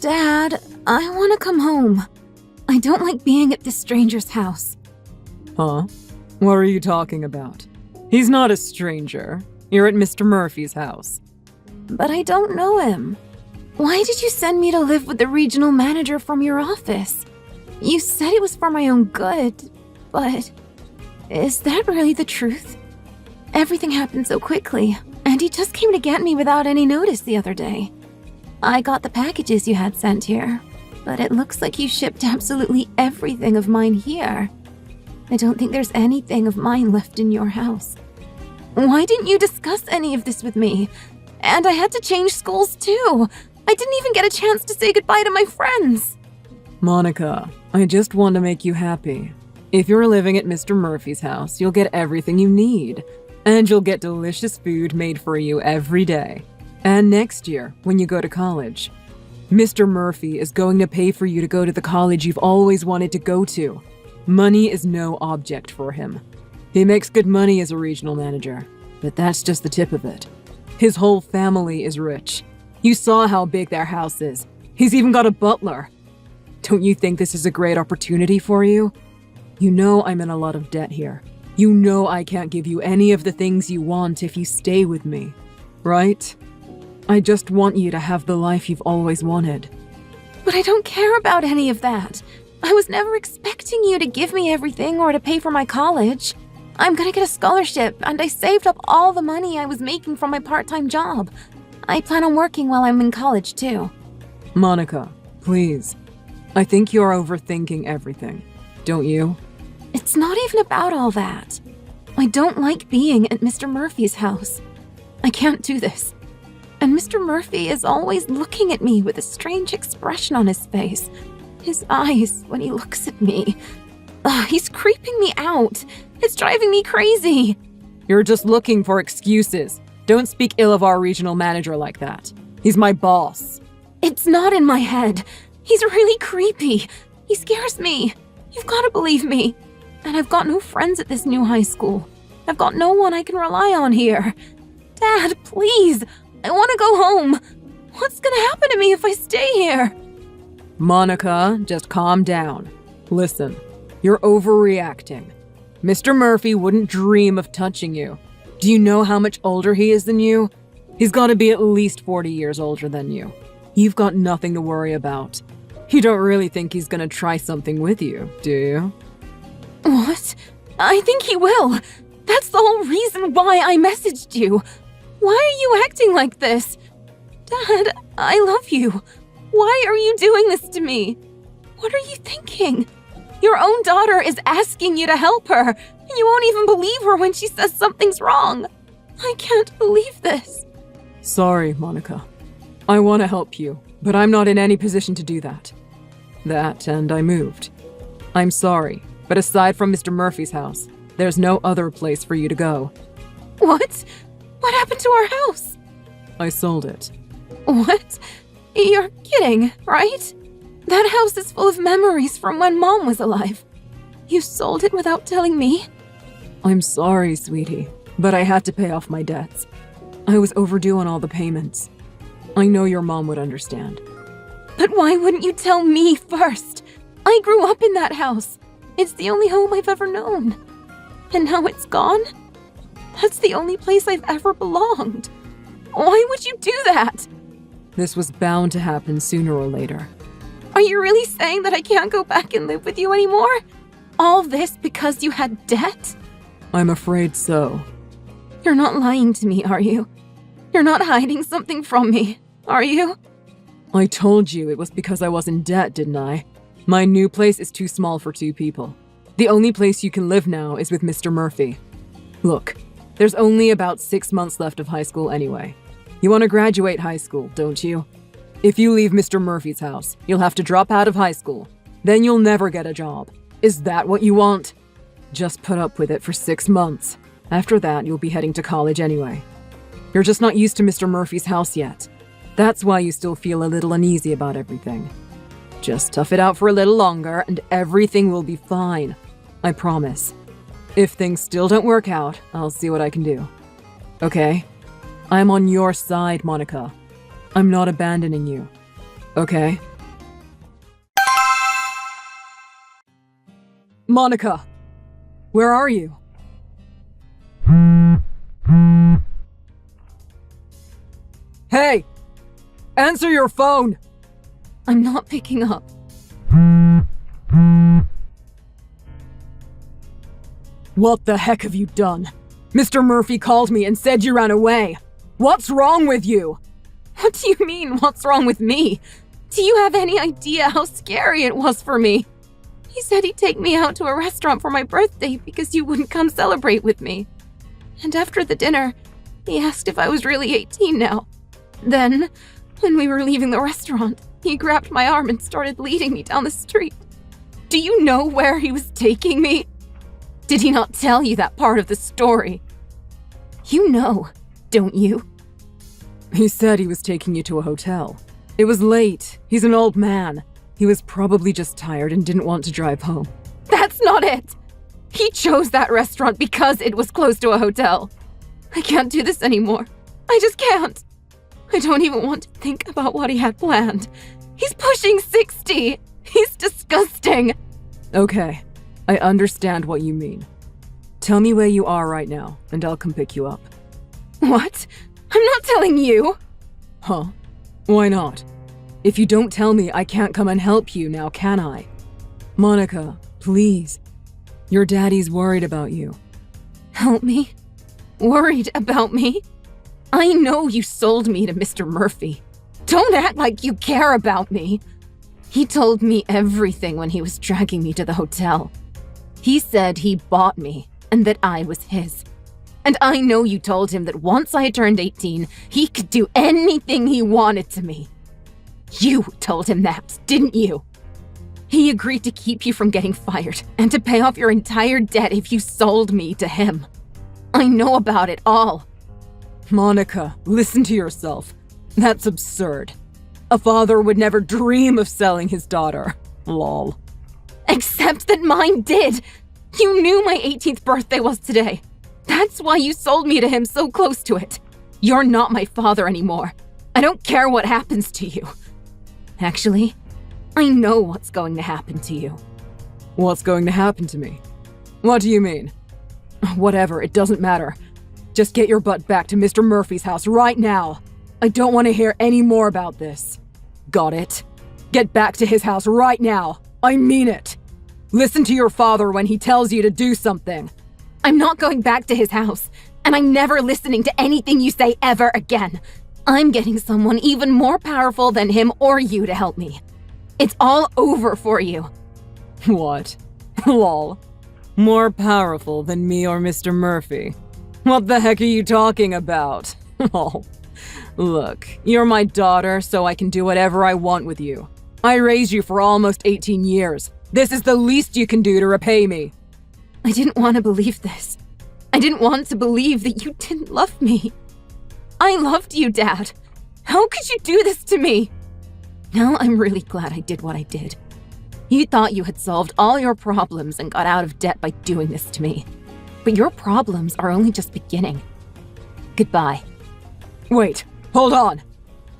Dad, I want to come home. I don't like being at this stranger's house. Huh? What are you talking about? He's not a stranger. You're at Mr. Murphy's house. But I don't know him. Why did you send me to live with the regional manager from your office? You said it was for my own good, but is that really the truth? Everything happened so quickly, and he just came to get me without any notice the other day. I got the packages you had sent here, but it looks like you shipped absolutely everything of mine here. I don't think there's anything of mine left in your house. Why didn't you discuss any of this with me? And I had to change schools too. I didn't even get a chance to say goodbye to my friends. Monica, I just want to make you happy. If you're living at Mr. Murphy's house, you'll get everything you need. And you'll get delicious food made for you every day. And next year, when you go to college, Mr. Murphy is going to pay for you to go to the college you've always wanted to go to. Money is no object for him. He makes good money as a regional manager, but that's just the tip of it. His whole family is rich. You saw how big their house is. He's even got a butler. Don't you think this is a great opportunity for you? You know I'm in a lot of debt here. You know I can't give you any of the things you want if you stay with me, right? I just want you to have the life you've always wanted. But I don't care about any of that. I was never expecting you to give me everything or to pay for my college. I'm gonna get a scholarship, and I saved up all the money I was making from my part-time job. I plan on working while I'm in college, too. Monica, please. I think you're overthinking everything, don't you? It's not even about all that. I don't like being at Mr. Murphy's house. I can't do this. And Mr. Murphy is always looking at me with a strange expression on his face. His eyes, when he looks at me. He's creeping me out. It's driving me crazy. You're just looking for excuses. Don't speak ill of our regional manager like that. He's my boss. It's not in my head. He's really creepy. He scares me. You've got to believe me. And I've got no friends at this new high school. I've got no one I can rely on here. Dad, please. I want to go home. What's gonna happen to me if I stay here? Monica, just calm down. Listen, you're overreacting. Mr. Murphy wouldn't dream of touching you. Do you know how much older he is than you? He's got to be at least 40 years older than you. You've got nothing to worry about. You don't really think he's gonna try something with you, do you? What? I think he will. That's the whole reason why I messaged you. Why are you acting like this? Dad, I love you. Why are you doing this to me? What are you thinking? Your own daughter is asking you to help her, and you won't even believe her when she says something's wrong. I can't believe this. Sorry, Monica. I want to help you, but I'm not in any position to do that. And I moved. I'm sorry, but aside from Mr. Murphy's house, there's no other place for you to go. What? What happened to our house? I sold it. What? You're kidding, right? That house is full of memories from when Mom was alive. You sold it without telling me? I'm sorry, sweetie, but I had to pay off my debts. I was overdue on all the payments. I know your mom would understand. But why wouldn't you tell me first? I grew up in that house. It's the only home I've ever known. And now it's gone? That's the only place I've ever belonged. Why would you do that? This was bound to happen sooner or later. Are you really saying that I can't go back and live with you anymore? All this because you had debt? I'm afraid so. You're not lying to me, are you? You're not hiding something from me, are you? I told you it was because I was in debt, didn't I? My new place is too small for 2 people. The only place you can live now is with Mr. Murphy. Look, there's only about 6 months left of high school anyway. You want to graduate high school, don't you? If you leave Mr. Murphy's house, you'll have to drop out of high school. Then you'll never get a job. Is that what you want? Just put up with it for 6 months. After that, you'll be heading to college anyway. You're just not used to Mr. Murphy's house yet. That's why you still feel a little uneasy about everything. Just tough it out for a little longer and everything will be fine. I promise. If things still don't work out, I'll see what I can do. Okay? I'm on your side, Monica. I'm not abandoning you. Okay? Monica! Where are you? Hey! Answer your phone! I'm not picking up. What the heck have you done? Mr. Murphy called me and said you ran away. What's wrong with you? What do you mean, what's wrong with me? Do you have any idea how scary it was for me? He said he'd take me out to a restaurant for my birthday because you wouldn't come celebrate with me. And after the dinner, he asked if I was really 18 now. Then, when we were leaving the restaurant, he grabbed my arm and started leading me down the street. Do you know where he was taking me? Did he not tell you that part of the story? You know, don't you? He said he was taking you to a hotel. It was late. He's an old man. He was probably just tired and didn't want to drive home. That's not it! He chose that restaurant because it was close to a hotel. I can't do this anymore. I just can't. I don't even want to think about what he had planned. He's pushing 60. He's disgusting. Okay, I understand what you mean. Tell me where you are right now, and I'll come pick you up. What? I'm not telling you. Huh? Why not? If you don't tell me, I can't come and help you now, can I? Monica, please. Your daddy's worried about you. Help me? Worried about me? I know you sold me to Mr. Murphy. Don't act like you care about me. He told me everything when he was dragging me to the hotel. He said he bought me and that I was his. And I know you told him that once I turned 18, he could do anything he wanted to me. You told him that, didn't you? He agreed to keep you from getting fired and to pay off your entire debt if you sold me to him. I know about it all. Monica, listen to yourself. That's absurd. A father would never dream of selling his daughter. Lol. Except that mine did. You knew my 18th birthday was today. That's why you sold me to him so close to it. You're not my father anymore. I don't care what happens to you. Actually, I know what's going to happen to you. What's going to happen to me? What do you mean? Whatever, it doesn't matter. Just get your butt back to Mr. Murphy's house right now. I don't want to hear any more about this. Got it? Get back to his house right now. I mean it. Listen to your father when he tells you to do something. I'm not going back to his house, and I'm never listening to anything you say ever again. I'm getting someone even more powerful than him or you to help me. It's all over for you. What? Lol. More powerful than me or Mr. Murphy? What the heck are you talking about? Oh, look, you're my daughter, so I can do whatever I want with you. I raised you for almost 18 years. This is the least you can do to repay me. I didn't want to believe this. I didn't want to believe that you didn't love me. I loved you, Dad. How could you do this to me? Now I'm really glad I did what I did. You thought you had solved all your problems and got out of debt by doing this to me. But your problems are only just beginning. Goodbye. Wait, hold on.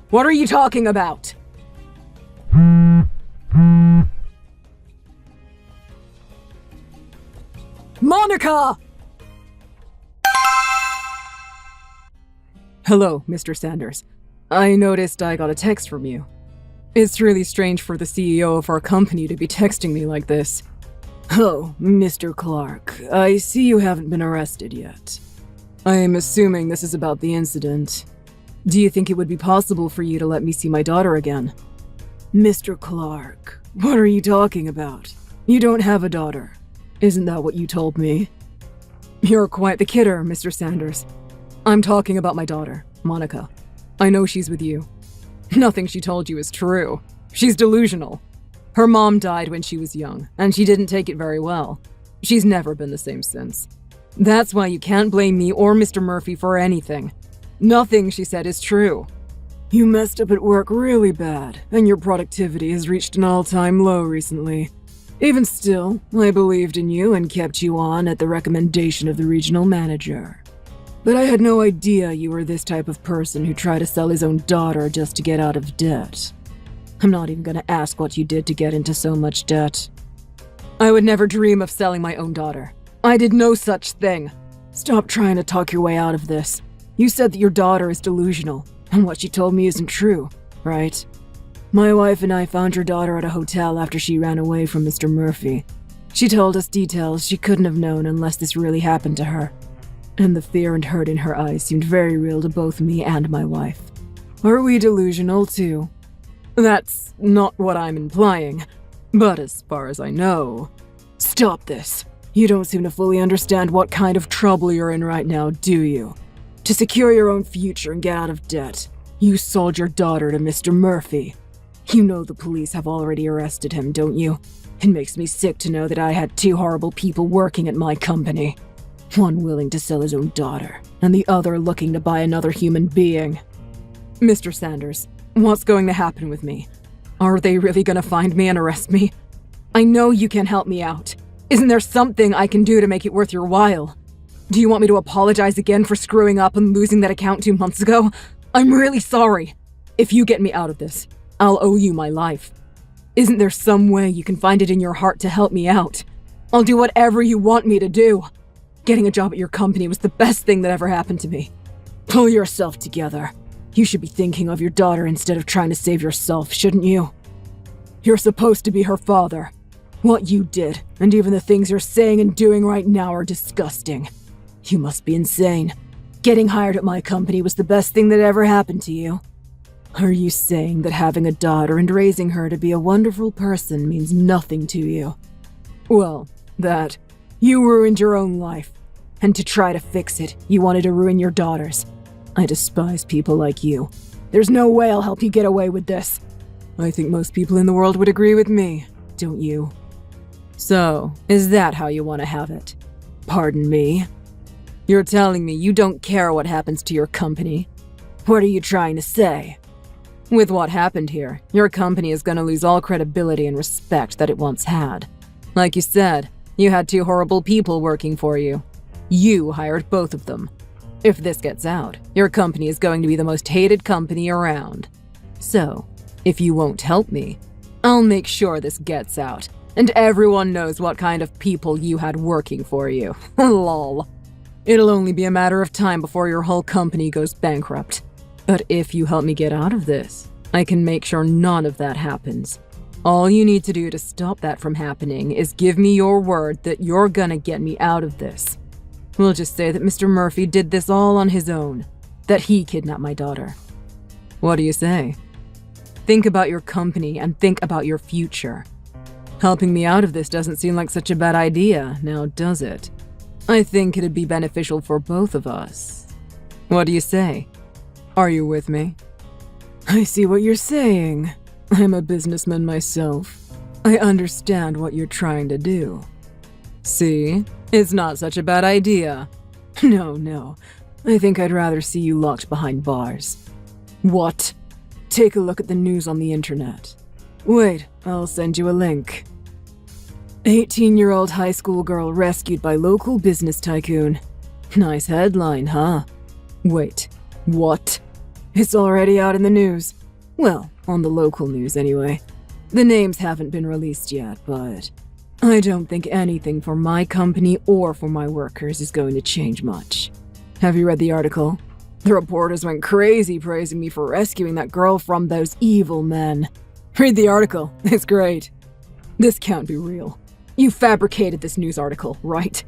What are you talking about? Monica! Hello, Mr. Sanders. I noticed I got a text from you. It's really strange for the CEO of our company to be texting me like this. Oh, Mr. Clark, I see you haven't been arrested yet. I am assuming this is about the incident. Do you think it would be possible for you to let me see my daughter again? Mr. Clark, what are you talking about? You don't have a daughter. Isn't that what you told me? You're quite the kidder, Mr. Sanders. I'm talking about my daughter, Monica. I know she's with you. Nothing she told you is true. She's delusional. Her mom died when she was young, and she didn't take it very well. She's never been the same since. That's why you can't blame me or Mr. Murphy for anything. Nothing she said is true. You messed up at work really bad, and your productivity has reached an all-time low recently. Even still, I believed in you and kept you on at the recommendation of the regional manager. But I had no idea you were this type of person who tried to sell his own daughter just to get out of debt. I'm not even going to ask what you did to get into so much debt. I would never dream of selling my own daughter. I did no such thing. Stop trying to talk your way out of this. You said that your daughter is delusional, and what she told me isn't true, right? My wife and I found your daughter at a hotel after she ran away from Mr. Murphy. She told us details she couldn't have known unless this really happened to her. And the fear and hurt in her eyes seemed very real to both me and my wife. Are we delusional too? That's not what I'm implying, but as far as I know... Stop this. You don't seem to fully understand what kind of trouble you're in right now, do you? To secure your own future and get out of debt, you sold your daughter to Mr. Murphy. You know the police have already arrested him, don't you? It makes me sick to know that I had two horrible people working at my company. One willing to sell his own daughter, and the other looking to buy another human being. Mr. Sanders, what's going to happen with me? Are they really going to find me and arrest me? I know you can help me out. Isn't there something I can do to make it worth your while? Do you want me to apologize again for screwing up and losing that account 2 months ago? I'm really sorry. If you get me out of this, I'll owe you my life. Isn't there some way you can find it in your heart to help me out? I'll do whatever you want me to do. Getting a job at your company was the best thing that ever happened to me. Pull yourself together. You should be thinking of your daughter instead of trying to save yourself, shouldn't you? You're supposed to be her father. What you did, and even the things you're saying and doing right now are disgusting. You must be insane. Getting hired at my company was the best thing that ever happened to you. Are you saying that having a daughter and raising her to be a wonderful person means nothing to you? Well, that. You ruined your own life. And to try to fix it, you wanted to ruin your daughter's. I despise people like you. There's no way I'll help you get away with this. I think most people in the world would agree with me, don't you? So, is that how you want to have it? Pardon me? You're telling me you don't care what happens to your company? What are you trying to say? With what happened here, your company is going to lose all credibility and respect that it once had. Like you said, you had two horrible people working for you. You hired both of them. If this gets out, your company is going to be the most hated company around. So, if you won't help me, I'll make sure this gets out, and everyone knows what kind of people you had working for you. Lol. It'll only be a matter of time before your whole company goes bankrupt. But if you help me get out of this, I can make sure none of that happens. All you need to do to stop that from happening is give me your word that you're gonna get me out of this. We'll just say that Mr. Murphy did this all on his own, that he kidnapped my daughter. What do you say? Think about your company and think about your future. Helping me out of this doesn't seem like such a bad idea, now does it? I think it'd be beneficial for both of us. What do you say? Are you with me? I see what you're saying. I'm a businessman myself. I understand what you're trying to do. See? It's not such a bad idea. No. I think I'd rather see you locked behind bars. What? Take a look at the news on the internet. Wait, I'll send you a link. 18-year-old high school girl rescued by local business tycoon. Nice headline, huh? Wait, what? It's already out in the news. Well, on the local news anyway. The names haven't been released yet, but I don't think anything for my company or for my workers is going to change much. Have you read the article? The reporters went crazy praising me for rescuing that girl from those evil men. Read the article, it's great. This can't be real. You fabricated this news article, right?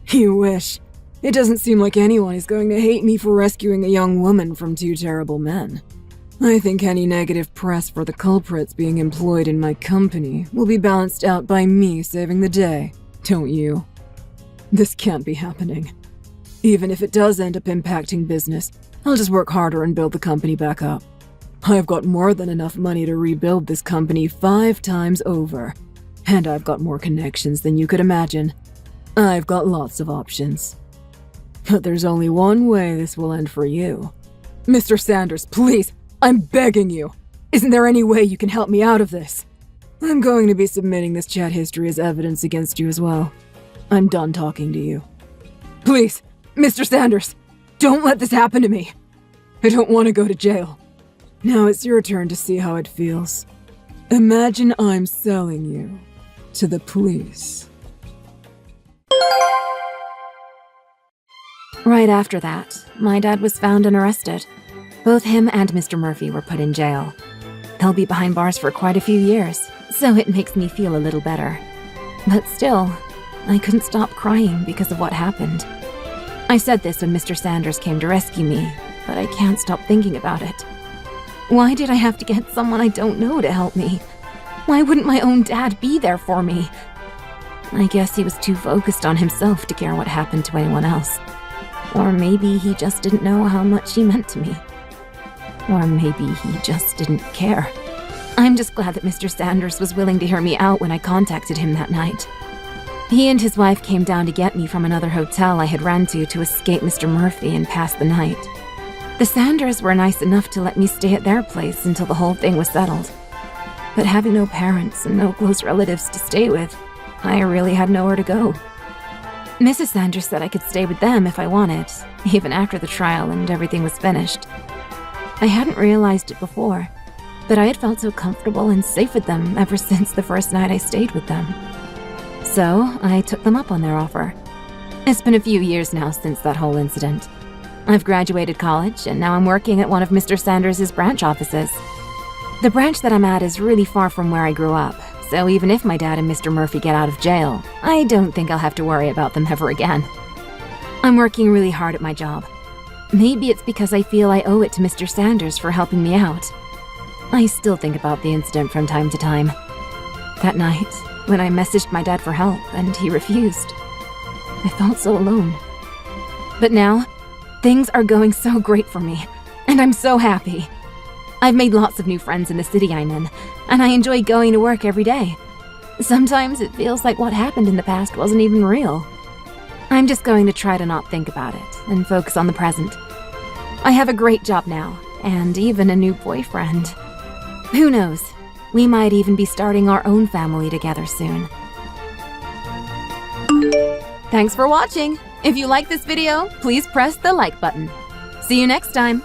You wish. It doesn't seem like anyone is going to hate me for rescuing a young woman from two terrible men. I think any negative press for the culprits being employed in my company will be balanced out by me saving the day, don't you? This can't be happening. Even if it does end up impacting business, I'll just work harder and build the company back up. I've got more than enough money to rebuild this company 5 times over. And I've got more connections than you could imagine. I've got lots of options. But there's only one way this will end for you. Mr. Sanders, please, I'm begging you. Isn't there any way you can help me out of this? I'm going to be submitting this chat history as evidence against you as well. I'm done talking to you. Please, Mr. Sanders, don't let this happen to me. I don't want to go to jail. Now it's your turn to see how it feels. Imagine I'm selling you to the police. Right after that, my dad was found and arrested. Both him and Mr. Murphy were put in jail. They'll be behind bars for quite a few years, so it makes me feel a little better. But still, I couldn't stop crying because of what happened. I said this when Mr. Sanders came to rescue me, but I can't stop thinking about it. Why did I have to get someone I don't know to help me? Why wouldn't my own dad be there for me? I guess he was too focused on himself to care what happened to anyone else. Or maybe he just didn't know how much he meant to me. Or maybe he just didn't care. I'm just glad that Mr. Sanders was willing to hear me out when I contacted him that night. He and his wife came down to get me from another hotel I had ran to escape Mr. Murphy and pass the night. The Sanders were nice enough to let me stay at their place until the whole thing was settled. But having no parents and no close relatives to stay with, I really had nowhere to go. Mrs. Sanders said I could stay with them if I wanted, even after the trial and everything was finished. I hadn't realized it before, but I had felt so comfortable and safe with them ever since the first night I stayed with them. So I took them up on their offer. It's been a few years now since that whole incident. I've graduated college, and now I'm working at one of Mr. Sanders' branch offices. The branch that I'm at is really far from where I grew up, so even if my dad and Mr. Murphy get out of jail, I don't think I'll have to worry about them ever again. I'm working really hard at my job. Maybe it's because I feel I owe it to Mr. Sanders for helping me out. I still think about the incident from time to time. That night, when I messaged my dad for help and he refused, I felt so alone. But now, things are going so great for me, and I'm so happy. I've made lots of new friends in the city I'm in, and I enjoy going to work every day. Sometimes it feels like what happened in the past wasn't even real. I'm just going to try to not think about it and focus on the present. I have a great job now, and even a new boyfriend. Who knows? We might even be starting our own family together soon. Thanks for watching! If you like this video, please press the like button. See you next time!